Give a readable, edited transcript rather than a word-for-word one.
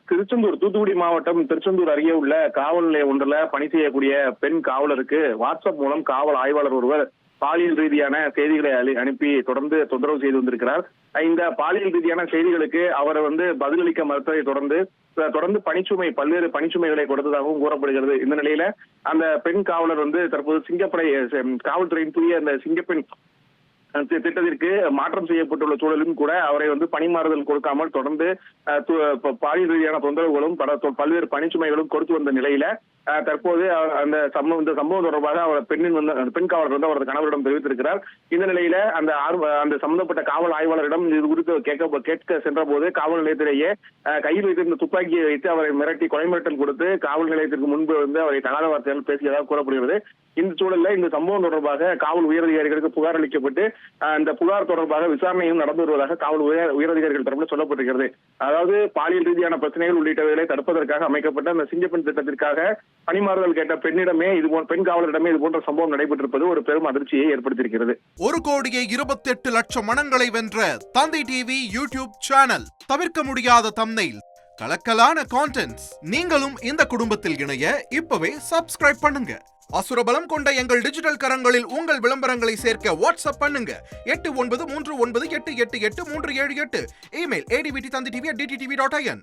திருச்செந்தூர் தூத்துக்குடி மாவட்டம் திருச்செந்தூர் அருகே உள்ள காவல் நிலையம் ஒன்றில் பணி செய்யக்கூடிய பெண் காவலருக்கு வாட்ஸ்அப் மூலம் காவல் ஆய்வாளர் ஒருவர் பாலியல் ரீதியான செய்திகளை அனுப்பி தொடர்ந்து தொந்தரவு செய்து வந்திருக்கிறார். இந்த பாலியல் ரீதியான செய்திகளுக்கு அவர் பதிலளிக்க மறுத்ததை தொடர்ந்து பல்வேறு பணிச்சுமைகளை கொடுத்ததாகவும் கூறப்படுகிறது. இந்த நிலையில அந்த பெண் காவலர் தற்போது சிங்கப்படை காவல்துறையின் புதிய அந்த சிங்கப்பெண் திட்டத்திற்கு மாற்றம் செய்யப்பட்டுள்ள சூழலும் கூட அவரை பணிமாறுதல் கொடுக்காமல் தொடர்ந்து பாலியல் ரீதியான தொந்தரவுகளும் பல்வேறு பணிச்சுமைகளும் கொடுத்து வந்த நிலையில தற்போது இந்த சம்பவம் தொடர்பாக அவர் பெண் காவலர் அவரது கணவரிடம் தெரிவித்திருக்கிறார். இந்த நிலையில அந்த சம்பந்தப்பட்ட காவல் ஆய்வாளரிடம் இது குறித்து கேட்க சென்ற போது காவல் நிலையத்திலேயே கையில் வைத்திருந்த துப்பாக்கியை வைத்து அவரை மிரட்டி கொலை மிரட்டல் கொடுத்து காவல் நிலையத்திற்கு முன்பு அவரை தகாத வார்த்தையால் பேசியதாக கூறப்படுகிறது. இந்த சூழல்ல இந்த சம்பவம் தொடர்பாக காவல் உயரதிகாரிகளுக்கு புகார் அளிக்கப்பட்டு இந்த புகார் தொடர்பாக விசாரணையும் நடந்து வருவதாக காவல் உயரதிகாரிகள் தரப்பில் சொல்லப்பட்டிருக்கிறது. அதாவது பாலியல் ரீதியான பிரச்சனைகள் உள்ளிட்டவைகளை தடுப்பதற்காக அமைக்கப்பட்ட அந்த சிங்கப்பெண் திட்டத்திற்காக பணிமாறுதல் கேட்ட பெண் காவலரிடமே இது போன்ற சம்பவம் நடைபெற்றிருப்பது ஒரு பெரும் அதிர்ச்சியை ஏற்படுத்தியிருக்கிறது. 1,28,00,000 மனங்களை வென்ற தந்தி டிவி யூடியூப் சேனல். தவிர்க்க முடியாத தம்ப்நெயில், கலக்கலான கான்டென்ட்ஸ். நீங்களும் இந்த குடும்பத்தில் இணைய இப்பவே சப்ஸ்கிரைப் பண்ணுங்க. அசுரபலம் கொண்ட எங்கள் டிஜிட்டல் கரங்களில் உங்கள் விளம்பரங்களை சேர்க்க வாட்ஸ்அப் பண்ணுங்க. 8939888378. Email advttv@dttv.in.